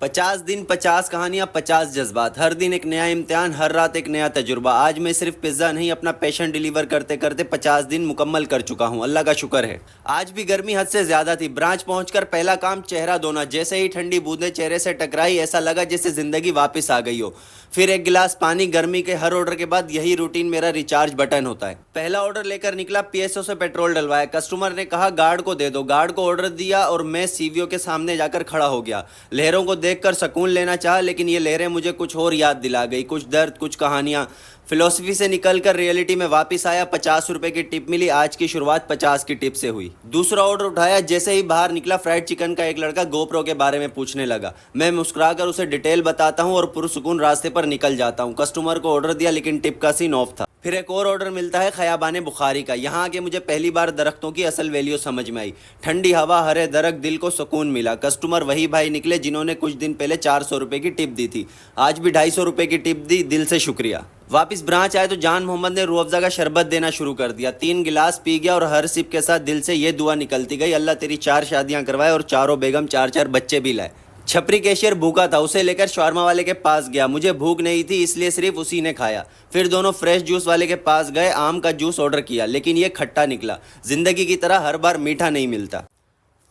50 दिन 50 कहानियाँ 50 जज्बात, हर दिन एक नया इम्तिहान, हर रात एक नया तजुर्बा। आज मैं सिर्फ पिज्ज़ा नहीं अपना पैशन डिलीवर करते करते 50 दिन मुकम्मल कर चुका हूँ, अल्लाह का शुक्र है। आज भी गर्मी हद से ज़्यादा थी। ब्रांच पहुंचकर पहला काम चेहरा धोना। जैसे ही ठंडी बूंदें चेहरे से टकराई ऐसा लगा जैसे ज़िंदगी वापस आ गई हो। फिर एक गिलास पानी। गर्मी के हर ऑर्डर के बाद यही रूटीन मेरा रिचार्ज बटन होता है। पहला ऑर्डर लेकर निकला, पीएसओ से पेट्रोल डलवाया। कस्टमर ने कहा गार्ड को दे दो। गार्ड को ऑर्डर दिया और मैं सीवीओ के सामने जाकर खड़ा हो गया। लहरों को देखकर सुकून लेना चाहा, लेकिन ये लहरें मुझे कुछ और याद दिला गई। कुछ दर्द, कुछ कहानियाँ। फिलोसफी से निकलकर रियलिटी में वापस आया। 50 रुपए की टिप मिली। आज की शुरुआत 50 की टिप से हुई। दूसरा ऑर्डर उठाया। जैसे ही बाहर निकला फ्राइड चिकन का एक लड़का गोप्रो के बारे में पूछने लगा। मैं मुस्कुराकर उसे डिटेल बताता हूँ और पुरसुकून रास्ते पर निकल जाता हूँ। कस्टमर को ऑर्डर दिया, लेकिन टिप का सीन ऑफ था। फिर एक और ऑर्डर मिलता है खयाबान बुखारी का। यहाँ आके मुझे पहली बार दरख्तों की असल वैल्यू समझ में आई। ठंडी हवा, हरे दरख्त, दिल को सुकून मिला। कस्टमर वही भाई निकले जिन्होंने कुछ दिन पहले 400 रुपए की टिप दी थी। आज भी 250 रुपए की टिप दी, दिल से शुक्रिया। वापस ब्रांच आए तो जान मोहम्मद ने रूह अफ़ज़ा का शरबत देना शुरू कर दिया। 3 गिलास पी गया और हर सिप के साथ दिल से ये दुआ निकलती गई, अल्लाह तेरी 4 शादियां करवाए और चारों बेगम 4-4 बच्चे भी लाए। छपरी कैशियर भूखा था, उसे लेकर शवारमा वाले के पास गया। मुझे भूख नहीं थी इसलिए सिर्फ उसी ने खाया। फिर दोनों फ्रेश जूस वाले के पास गए। आम का जूस ऑर्डर किया, लेकिन ये खट्टा निकला। जिंदगी की तरह हर बार मीठा नहीं मिलता।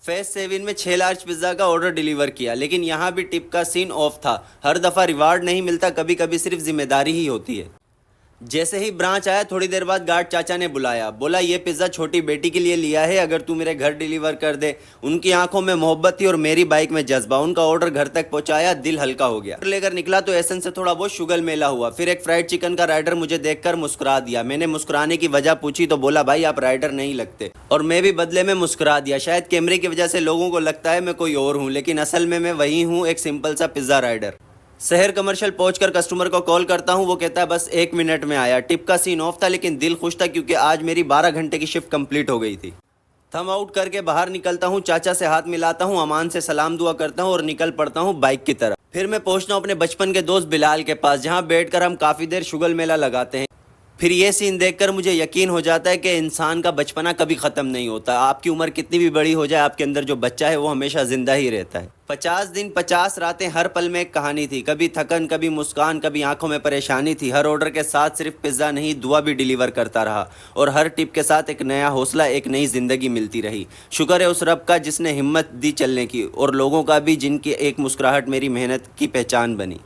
फेस सेविन में 6 लार्ज पिज़्ज़ा का ऑर्डर डिलीवर किया, लेकिन यहाँ भी टिप का सीन ऑफ था। हर दफ़ा रिवार्ड नहीं मिलता, कभी कभी सिर्फ जिम्मेदारी ही होती है। जैसे ही ब्रांच आया थोड़ी देर बाद गार्ड चाचा ने बुलाया। बोला ये पिज़्ज़ा छोटी बेटी के लिए लिया है, अगर तू मेरे घर डिलीवर कर दे। उनकी आंखों में मोहब्बत थी और मेरी बाइक में जज्बा। उनका ऑर्डर घर तक पहुंचाया, दिल हल्का हो गया। लेकर निकला तो एसन से थोड़ा बहुत शुगर मेला हुआ। फिर एक फ्राइड चिकन का राइडर मुझे देखकर मुस्कुरा दिया। मैंने मुस्कुराने की वजह पूछी तो बोला भाई आप राइडर नहीं लगते, और मैं भी बदले में मुस्कुरा दिया। शायद कैमरे की वजह से लोगों को लगता है मैं कोई और हूँ, लेकिन असल में मैं वही हूँ, एक सिंपल सा पिज़्ज़ा राइडर। शहर कमर्शियल पहुंचकर कस्टमर को कॉल करता हूं, वो कहता है बस 1 मिनट में आया। टिप का सीन ऑफ था, लेकिन दिल खुश था क्योंकि आज मेरी 12 घंटे की शिफ्ट कंप्लीट हो गई थी। थम आउट करके बाहर निकलता हूं, चाचा से हाथ मिलाता हूं, अमान से सलाम दुआ करता हूं और निकल पड़ता हूं बाइक की तरफ। फिर मैं पहुंचता हूं अपने बचपन के दोस्त बिलाल के पास, जहां बैठकर हम काफ़ी देर शुगल मेला लगाते हैं। फिर ये सीन देखकर मुझे यकीन हो जाता है कि इंसान का बचपना कभी ख़त्म नहीं होता। आपकी उम्र कितनी भी बड़ी हो जाए, आपके अंदर जो बच्चा है वो हमेशा ज़िंदा ही रहता है। 50 दिन 50 रातें, हर पल में एक कहानी थी। कभी थकन, कभी मुस्कान, कभी आंखों में परेशानी थी। हर ऑर्डर के साथ सिर्फ पिज़्ज़ा नहीं, दुआ भी डिलीवर करता रहा, और हर टिप के साथ एक नया हौसला, एक नई ज़िंदगी मिलती रही। शुक्र है उस रब का जिसने हिम्मत दी चलने की, और लोगों का भी जिनकी एक मुस्कुराहट मेरी मेहनत की पहचान बनी।